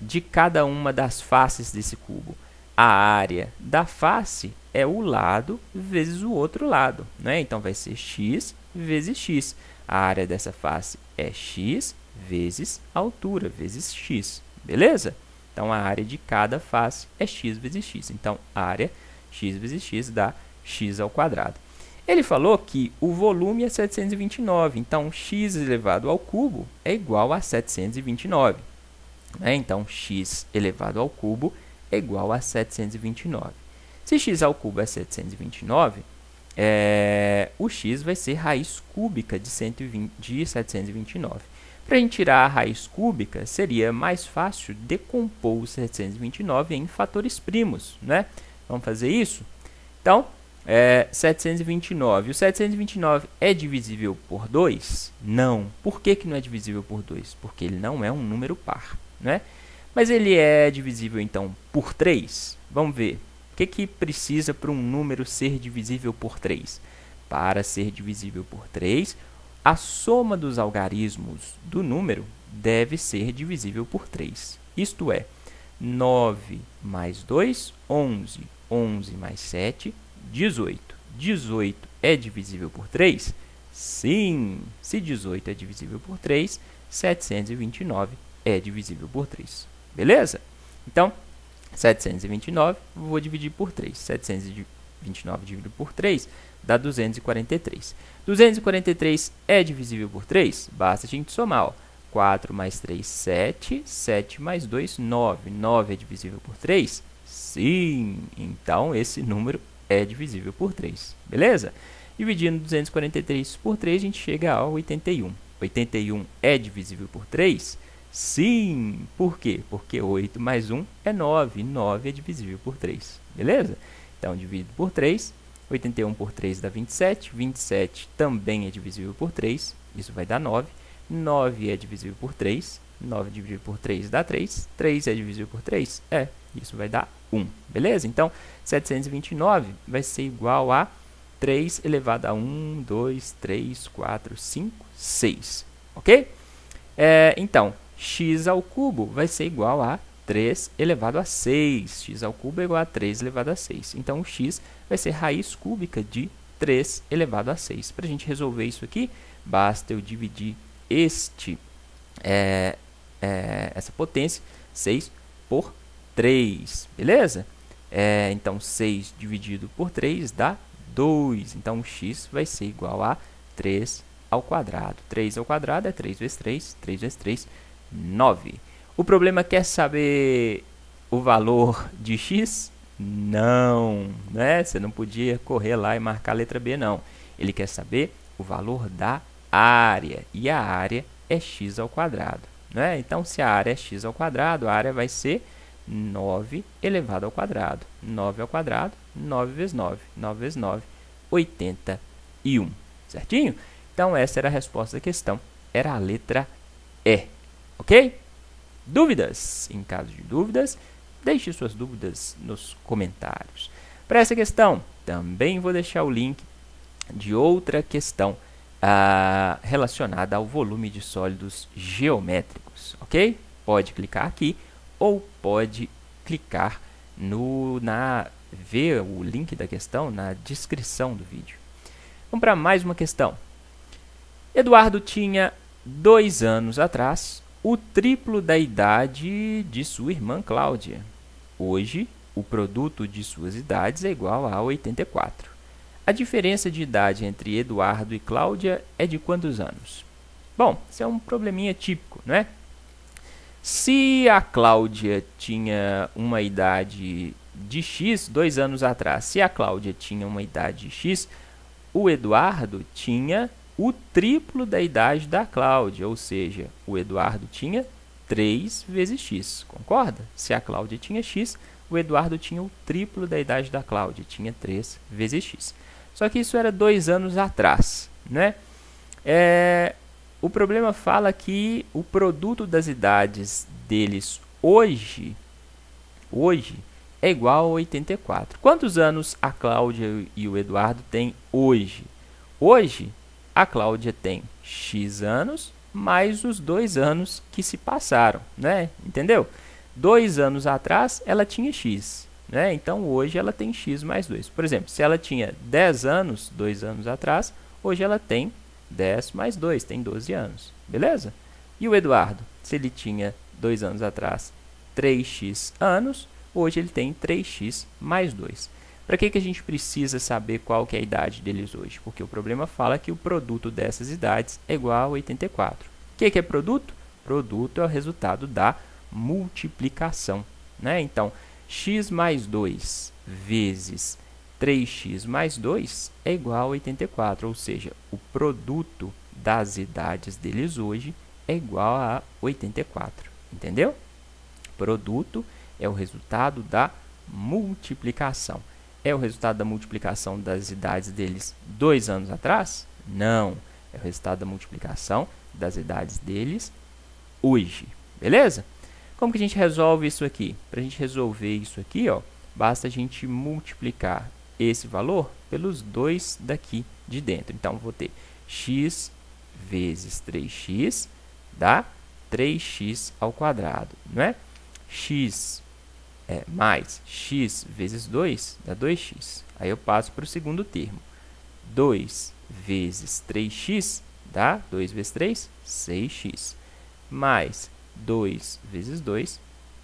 de cada uma das faces desse cubo? A área da face é o lado vezes o outro lado, né? Então, vai ser x vezes x. A área dessa face é x vezes a altura, vezes x, beleza? Então, a área de cada face é x vezes x. Então, a área x vezes x dá x ao quadrado. Ele falou que o volume é 729, então x elevado ao cubo é igual a 729. Né? Então, x elevado ao cubo é igual a 729. Se x ao cubo é 729, o x vai ser raiz cúbica de 729. Para a gente tirar a raiz cúbica, seria mais fácil decompor o 729 em fatores primos, né? Vamos fazer isso? Então, 729. O 729 é divisível por 2? Não. Por que não é divisível por 2? Porque ele não é um número par, né? Mas ele é divisível, então, por 3? Vamos ver. O que precisa para um número ser divisível por 3? Para ser divisível por 3, a soma dos algarismos do número deve ser divisível por 3. Isto é, 9 mais 2, 11. 11 mais 7, 18. 18 é divisível por 3? Sim! Se 18 é divisível por 3, 729 é divisível por 3. Beleza? Então, 729 vou dividir por 3. 729 dividido por 3 dá 243. 243 é divisível por 3? Basta a gente somar. Ó. 4 mais 3, 7. 7 mais 2, 9. 9 é divisível por 3? Sim! Então, esse número é divisível por 3. Beleza? Dividindo 243 por 3, a gente chega a 81. 81 é divisível por 3? Sim! Por quê? Porque 8 mais 1 é 9. 9 é divisível por 3. Beleza? Então, dividido por 3. 81 por 3 dá 27. 27 também é divisível por 3. Isso vai dar 9. 9 é divisível por 3. 9 dividido por 3 dá 3. 3 é divisível por 3? Isso vai dar 1. Beleza? Então, 729 vai ser igual a 3 elevado a 1, 2, 3, 4, 5, 6. Ok? Então, x ao cubo vai ser igual a 3 elevado a 6. X ao cubo é igual a 3 elevado a 6. Então, o x vai ser raiz cúbica de 3 elevado a 6. Para a gente resolver isso aqui, basta eu dividir essa potência, 6, por 3. Beleza? Então, 6 dividido por 3 dá 2. Então, o x vai ser igual a 3 ao quadrado. 3 ao quadrado é 3 vezes 3, 3 vezes 3, 9. O problema quer saber o valor de x? Não, né? Você não podia correr lá e marcar a letra B, não. Ele quer saber o valor da área, e a área é x ao quadrado, né? Então, se a área é x ao quadrado, a área vai ser 9 elevado ao quadrado. 9 ao quadrado, 9 vezes 9. 9 vezes 9, 81. Certinho? Então, essa era a resposta da questão. Era a letra E. Ok? Dúvidas? Em caso de dúvidas, deixe suas dúvidas nos comentários. Para essa questão, também vou deixar o link de outra questão relacionada ao volume de sólidos geométricos. Ok? Pode clicar aqui ou pode clicar ver o link da questão na descrição do vídeo. Vamos para mais uma questão. Eduardo tinha 2 anos atrás o triplo da idade de sua irmã Cláudia. Hoje, o produto de suas idades é igual a 84. A diferença de idade entre Eduardo e Cláudia é de quantos anos? Bom, isso é um probleminha típico, não é? Se a Cláudia tinha uma idade de x 2 anos atrás, se a Cláudia tinha uma idade de x, o Eduardo tinha o triplo da idade da Cláudia, ou seja, o Eduardo tinha 3 vezes x, concorda? Se a Cláudia tinha x, o Eduardo tinha o triplo da idade da Cláudia, tinha 3 vezes x. Só que isso era 2 anos atrás, né? O problema fala que o produto das idades deles hoje é igual a 84. Quantos anos a Cláudia e o Eduardo têm hoje? Hoje, a Cláudia tem x anos mais os 2 anos que se passaram, né? Entendeu? 2 anos atrás, ela tinha x, né? Então, hoje ela tem x mais 2. Por exemplo, se ela tinha 10 anos, 2 anos atrás, hoje ela tem 10 mais 2, tem 12 anos, beleza? E o Eduardo, se ele tinha 2 anos atrás 3x anos, hoje ele tem 3x mais 2. Para que a gente precisa saber qual que é a idade deles hoje? Porque o problema fala que o produto dessas idades é igual a 84. O que é produto? Produto é o resultado da multiplicação, né? Então, x mais 2 vezes 3x mais 2 é igual a 84, ou seja, o produto das idades deles hoje é igual a 84, entendeu? Produto é o resultado da multiplicação. É o resultado da multiplicação das idades deles 2 anos atrás? Não, é o resultado da multiplicação das idades deles hoje, beleza? Como que a gente resolve isso aqui? Para a gente resolver isso aqui, ó, basta a gente multiplicar esse valor pelos 2 daqui de dentro. Então, vou ter x vezes 3x dá 3x ao quadrado, não é? X mais x vezes 2 dá 2x. Aí eu passo para o segundo termo. 2 vezes 3x dá 2 vezes 3, 6x. Mais 2 vezes 2,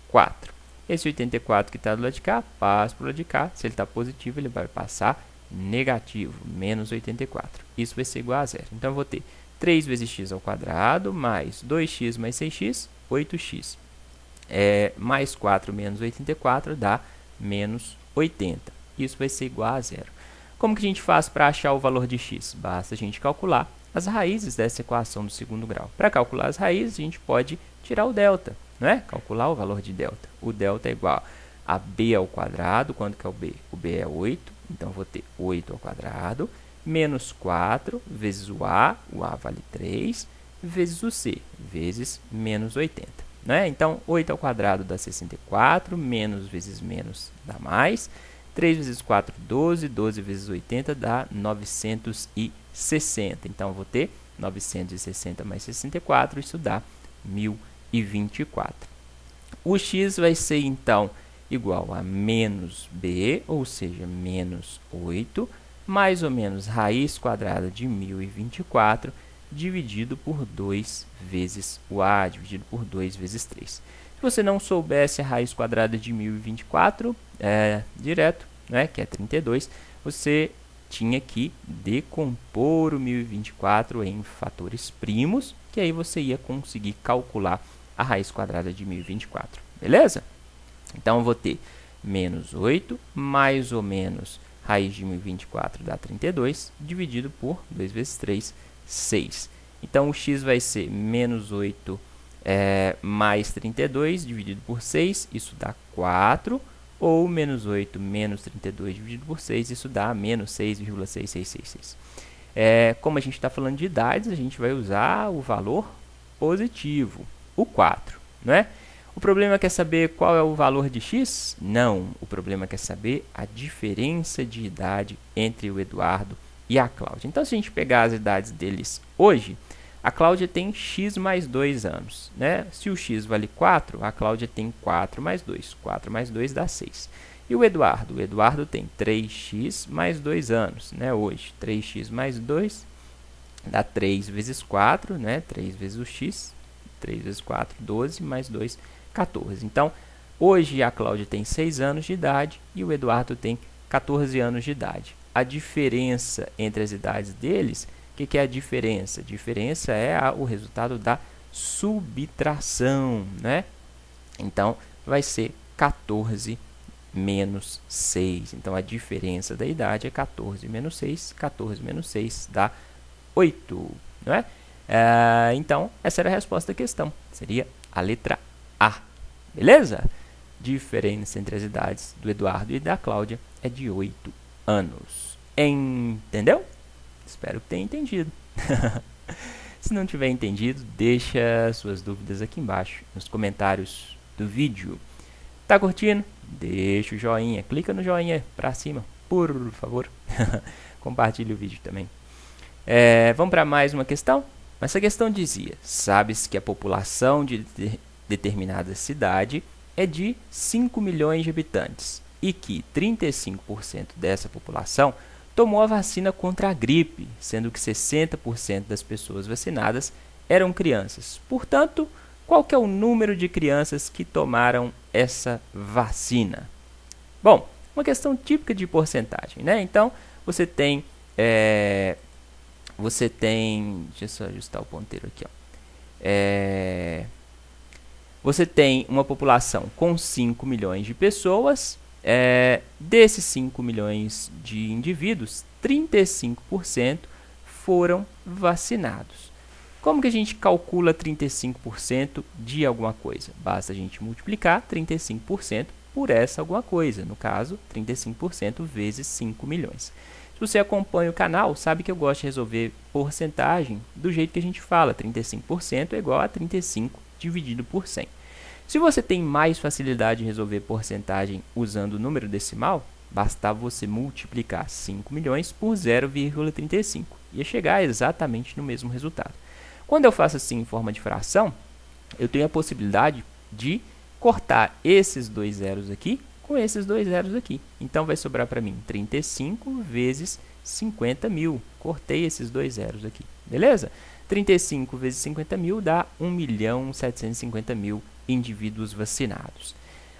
4. Esse 84 que está do lado de cá, passa para o lado de cá. Se ele está positivo, ele vai passar negativo, menos 84. Isso vai ser igual a zero. Então, eu vou ter 3 vezes x ao quadrado, mais 2x mais 6x, 8x. Mais 4 menos 84 dá menos 80. Isso vai ser igual a zero. Como que a gente faz para achar o valor de x? Basta a gente calcular as raízes dessa equação do segundo grau. Para calcular as raízes, a gente pode tirar o delta, não é? Calcular o valor de delta. O delta é igual a b ao quadrado. Quanto que é o b? O b é 8, então vou ter 8 ao quadrado, menos 4 vezes o a vale 3, vezes o c, vezes menos 80. Né? Então, 8 ao quadrado dá 64, menos vezes menos dá mais. 3 vezes 4, 12, 12 vezes 80 dá 960. Então, vou ter 960 mais 64, isso dá 1024. O x vai ser, então, igual a menos b, ou seja, menos 8, mais ou menos raiz quadrada de 1024, dividido por 2 vezes o a, dividido por 2 vezes 3. Se você não soubesse a raiz quadrada de 1024, direto, né, que é 32, você tinha que decompor o 1024 em fatores primos, que aí você ia conseguir calcular a raiz quadrada de 1024, beleza? Então, eu vou ter menos 8 mais ou menos raiz de 1024 dá 32, dividido por 2 vezes 3, 6. Então, o x vai ser menos 8 mais 32 dividido por 6, isso dá 4. Ou menos 8 menos 32 dividido por 6, isso dá menos 6,6666. Como a gente está falando de idades, a gente vai usar o valor positivo, o 4, não é? O problema quer saber qual é o valor de x? Não, o problema quer saber a diferença de idade entre o Eduardo e a Cláudia. Então, se a gente pegar as idades deles hoje, a Cláudia tem x mais 2 anos, né? Se o x vale 4, a Cláudia tem 4 mais 2. 4 mais 2 dá 6. E o Eduardo? O Eduardo tem 3x mais 2 anos, né? Hoje, 3x mais 2 dá 3 vezes 4, né? 3 vezes o x. 3 vezes 4, 12, mais 2, 14. Então, hoje a Cláudia tem 6 anos de idade e o Eduardo tem 14 anos de idade. A diferença entre as idades deles... O que é a diferença? A diferença é o resultado da subtração, né? Então, vai ser 14 menos 6. Então, a diferença da idade é 14 menos 6. 14 menos 6 dá 8, não é? Então, essa era a resposta da questão. Seria a letra A, beleza? Diferença entre as idades do Eduardo e da Cláudia é de 8 anos. Entendeu? Espero que tenha entendido. Se não tiver entendido, deixa suas dúvidas aqui embaixo, nos comentários do vídeo. Tá curtindo? Deixa o joinha, clica no joinha para cima, por favor. Compartilhe o vídeo também. Vamos para mais uma questão? Essa questão dizia, sabe-se que a população de determinada cidade é de 5 milhões de habitantes e que 35% dessa população tomou a vacina contra a gripe, sendo que 60% das pessoas vacinadas eram crianças. Portanto, qual que é o número de crianças que tomaram essa vacina? Bom, uma questão típica de porcentagem, né? Então, você tem... deixa eu só ajustar o ponteiro aqui, ó. Você tem uma população com 5 milhões de pessoas... desses 5 milhões de indivíduos, 35% foram vacinados. Como que a gente calcula 35% de alguma coisa? Basta a gente multiplicar 35% por essa alguma coisa. No caso, 35% vezes 5 milhões. Se você acompanha o canal, sabe que eu gosto de resolver porcentagem do jeito que a gente fala. 35% é igual a 35 dividido por 100. Se você tem mais facilidade em resolver porcentagem usando o número decimal, bastava você multiplicar 5 milhões por 0,35. Ia chegar exatamente no mesmo resultado. Quando eu faço assim em forma de fração, eu tenho a possibilidade de cortar esses dois zeros aqui com esses dois zeros aqui. Então, vai sobrar para mim 35 vezes 50 mil. Cortei esses dois zeros aqui, beleza? 35 vezes 50 mil dá 1.750.000 indivíduos vacinados.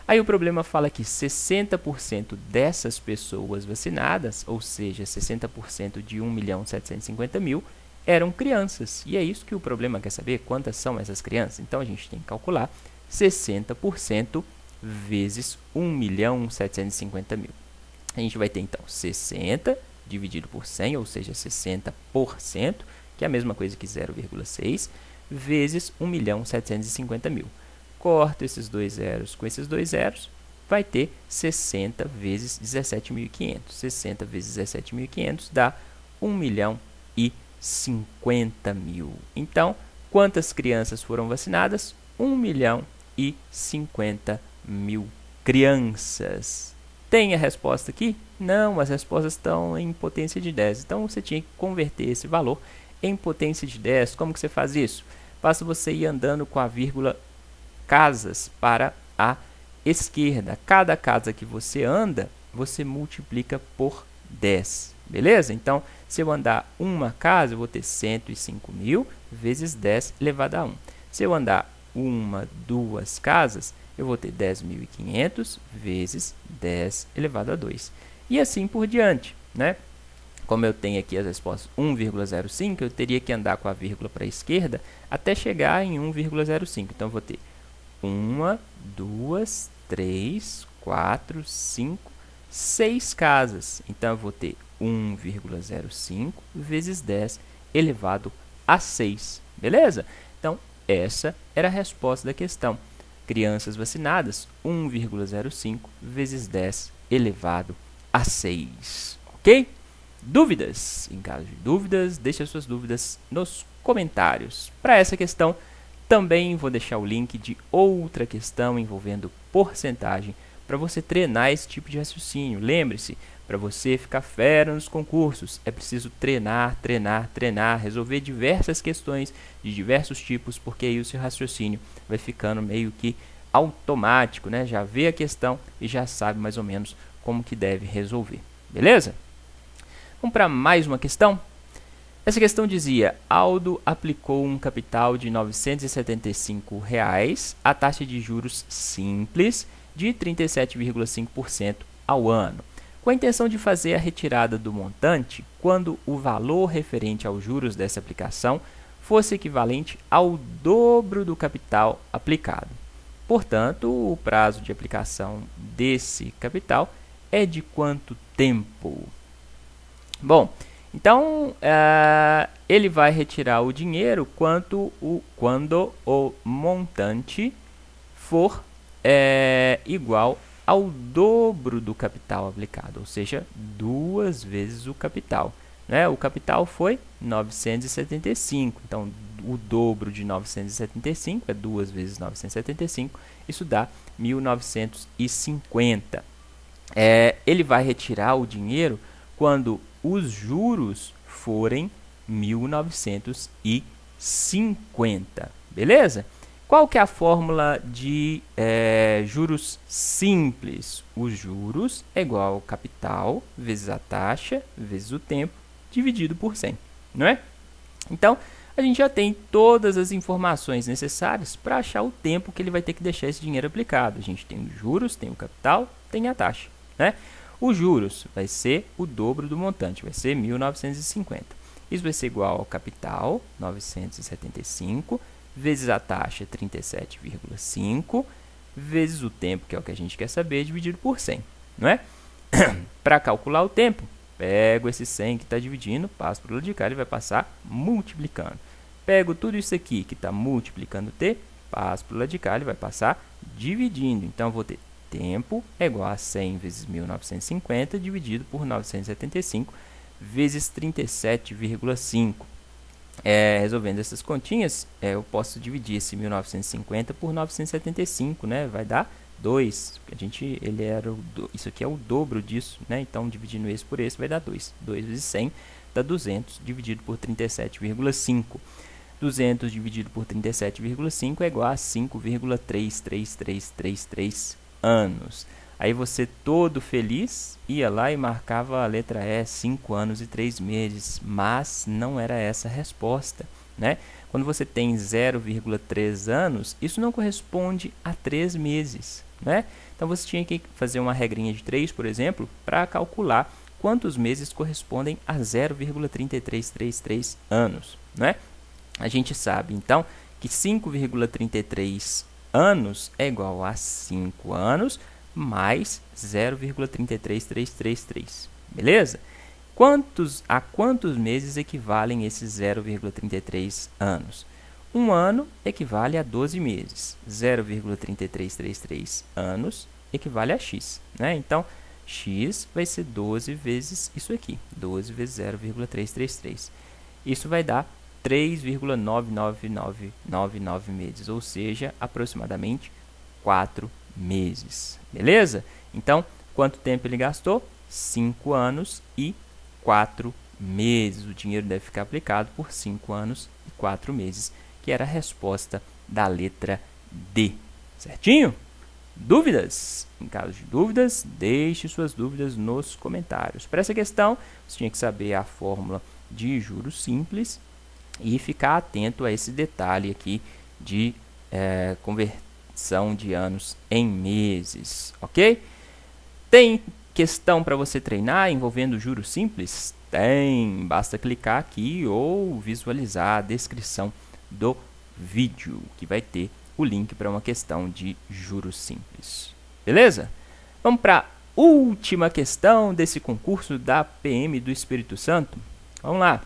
Aí o problema fala que 60% dessas pessoas vacinadas, ou seja, 60% de 1.750.000, eram crianças. E é isso que o problema quer saber, quantas são essas crianças. Então, a gente tem que calcular 60% vezes 1.750.000. A gente vai ter, então, 60 dividido por 100, ou seja, 60%, que é a mesma coisa que 0,6, vezes 1.750.000. Corto esses dois zeros com esses dois zeros, vai ter 60 vezes 17.500. 60 vezes 17.500 dá 1.050.000. Então, quantas crianças foram vacinadas? 1.050.000 crianças. Tem a resposta aqui? Não, as respostas estão em potência de 10. Então, você tinha que converter esse valor em potência de 10. Como que você faz isso? Basta você ir andando com a vírgula casas para a esquerda. Cada casa que você anda, você multiplica por 10. Beleza? Então, se eu andar uma casa, eu vou ter 105.000 vezes 10 elevado a 1. Se eu andar duas casas, eu vou ter 10.500 vezes 10 elevado a 2. E assim por diante, né? como eu tenho aqui as respostas 1,05, eu teria que andar com a vírgula para a esquerda até chegar em 1,05. Então, eu vou ter 1, 2, 3, 4, 5, 6 casas. Então, eu vou ter 1,05 vezes 10 elevado a 6. Beleza? Então, essa era a resposta da questão. Crianças vacinadas, 1,05 vezes 10 elevado a 6. Ok? Dúvidas? Em caso de dúvidas, deixe as suas dúvidas nos comentários. Para essa questão, também vou deixar o link de outra questão envolvendo porcentagem para você treinar esse tipo de raciocínio. Lembre-se, para você ficar fera nos concursos, é preciso treinar, treinar, treinar, resolver diversas questões de diversos tipos, porque aí o seu raciocínio vai ficando meio que automático, né? Já vê a questão e já sabe mais ou menos como que deve resolver. Beleza? Vamos para mais uma questão. Essa questão dizia: Aldo aplicou um capital de R$ 975 à taxa de juros simples de 37,5% ao ano, com a intenção de fazer a retirada do montante quando o valor referente aos juros dessa aplicação fosse equivalente ao dobro do capital aplicado. Portanto, o prazo de aplicação desse capital é de quanto tempo? Bom, então ele vai retirar o dinheiro quando o montante for igual ao dobro do capital aplicado, ou seja, 2 vezes o capital. Né? O capital foi 975, então o dobro de 975 é 2 vezes 975, isso dá 1950. Ele vai retirar o dinheiro quando os juros forem 1950, beleza? Qual que é a fórmula de juros simples? Os juros é igual ao capital vezes a taxa vezes o tempo dividido por 100, não é? Então, a gente já tem todas as informações necessárias para achar o tempo que ele vai ter que deixar esse dinheiro aplicado. A gente tem os juros, tem o capital, tem a taxa, né? Os juros vai ser o dobro do montante, vai ser 1950. Isso vai ser igual ao capital, 975, vezes a taxa, 37,5, vezes o tempo, que é o que a gente quer saber, dividido por 100, não é? Para calcular o tempo, pego esse 100 que está dividindo, passo para o lado de cá, ele vai passar multiplicando. Pego tudo isso aqui que está multiplicando t, passo para o lado de cá, ele vai passar dividindo. Então, eu vou ter tempo é igual a 100 vezes 1950 dividido por 975 vezes 37,5. Resolvendo essas continhas, eu posso dividir esse 1950 por 975, né? Vai dar 2. Isso aqui é o dobro disso, né? Então, dividindo esse por esse, vai dar 2. 2 vezes 100 dá 200, dividido por 37,5. 200 dividido por 37,5 é igual a 5,33333 anos. Aí você, todo feliz, ia lá e marcava a letra E, 5 anos e 3 meses, mas não era essa a resposta, né? Quando você tem 0,3 anos, isso não corresponde a 3 meses, né? Então, você tinha que fazer uma regrinha de 3, por exemplo, para calcular quantos meses correspondem a 0,3333 anos, né? A gente sabe, então, que 5,33 anos é igual a 5 anos mais 0,33333, beleza? A quantos meses equivalem esses 0,33 anos? Um ano equivale a 12 meses. 0,3333 anos equivale a x, né? Então, x vai ser 12 vezes isso aqui, 12 vezes 0,333. Isso vai dar 3,99999 meses, ou seja, aproximadamente 4 meses, beleza? Então, quanto tempo ele gastou? 5 anos e 4 meses. O dinheiro deve ficar aplicado por 5 anos e 4 meses, que era a resposta da letra D, certinho? Dúvidas? Em caso de dúvidas, deixe suas dúvidas nos comentários. Para essa questão, você tinha que saber a fórmula de juros simples e ficar atento a esse detalhe aqui de conversão de anos em meses, ok? Tem questão para você treinar envolvendo juros simples? Tem, basta clicar aqui ou visualizar a descrição do vídeo, que vai ter o link para uma questão de juros simples. Beleza? Vamos para a última questão desse concurso da PM do Espírito Santo. Vamos lá.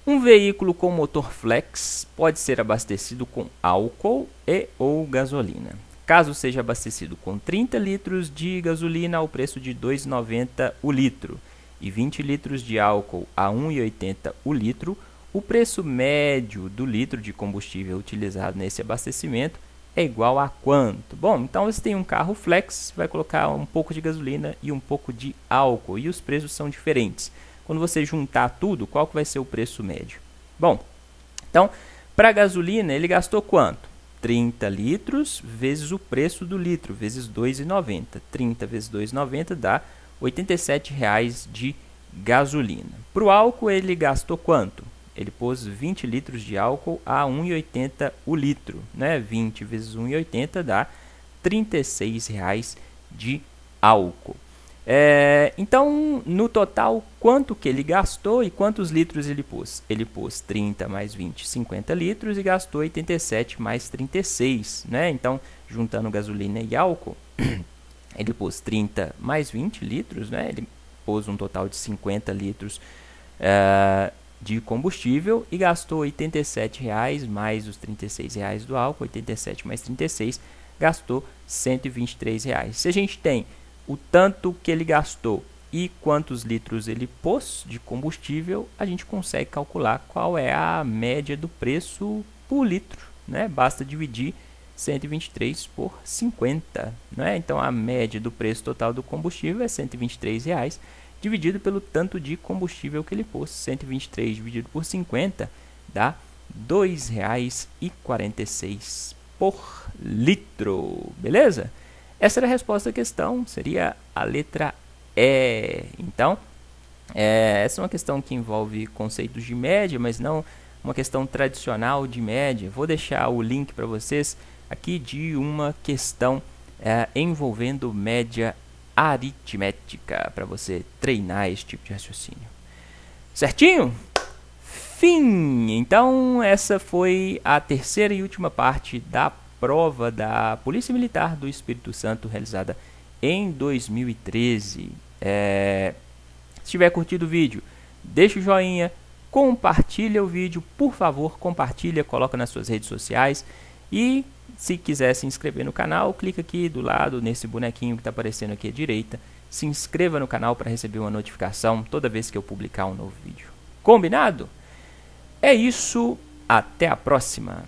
Um veículo com motor flex pode ser abastecido com álcool e ou gasolina. Caso seja abastecido com 30 litros de gasolina ao preço de R$ 2,90 o litro e 20 litros de álcool a R$ 1,80 o litro, o preço médio do litro de combustível utilizado nesse abastecimento é igual a quanto? Bom, então você tem um carro flex, vai colocar um pouco de gasolina e um pouco de álcool, e os preços são diferentes. Quando você juntar tudo, qual que vai ser o preço médio? Bom, então, para a gasolina, ele gastou quanto? 30 litros vezes o preço do litro, vezes R$ 2,90. 30 vezes R$ 2,90 dá R$ 87 de gasolina. Para o álcool, ele gastou quanto? Ele pôs 20 litros de álcool a R$ 1,80 o litro. Né? 20 vezes R$ 1,80 dá R$ 36 de álcool. Então, no total, quanto que ele gastou e quantos litros ele pôs? Ele pôs 30 mais 20, 50 litros e gastou 87 mais 36. Né? Então, juntando gasolina e álcool, ele pôs 30 mais 20 litros, né? Ele pôs um total de 50 litros de combustível e gastou R$ 87 mais os R$ 36 do álcool. 87 mais 36 gastou R$ 123. Se a gente tem o tanto que ele gastou e quantos litros ele pôs de combustível, a gente consegue calcular qual é a média do preço por litro, né? Basta dividir 123 por 50, né? Então a média do preço total do combustível é R$ 123 dividido pelo tanto de combustível que ele pôs. 123 dividido por 50 dá R$ 2,46 por litro, beleza? Essa era a resposta à questão, seria a letra E. Então, essa é uma questão que envolve conceitos de média, mas não uma questão tradicional de média. Vou deixar o link para vocês aqui de uma questão envolvendo média aritmética, para você treinar esse tipo de raciocínio. Certinho? Fim! Então, essa foi a terceira e última parte da prova da Polícia Militar do Espírito Santo, realizada em 2013. Se tiver curtido o vídeo, deixa o joinha, compartilha o vídeo, por favor, compartilha, coloca nas suas redes sociais e se quiser se inscrever no canal, clica aqui do lado nesse bonequinho que está aparecendo aqui à direita, se inscreva no canal para receber uma notificação toda vez que eu publicar um novo vídeo. Combinado? É isso, até a próxima!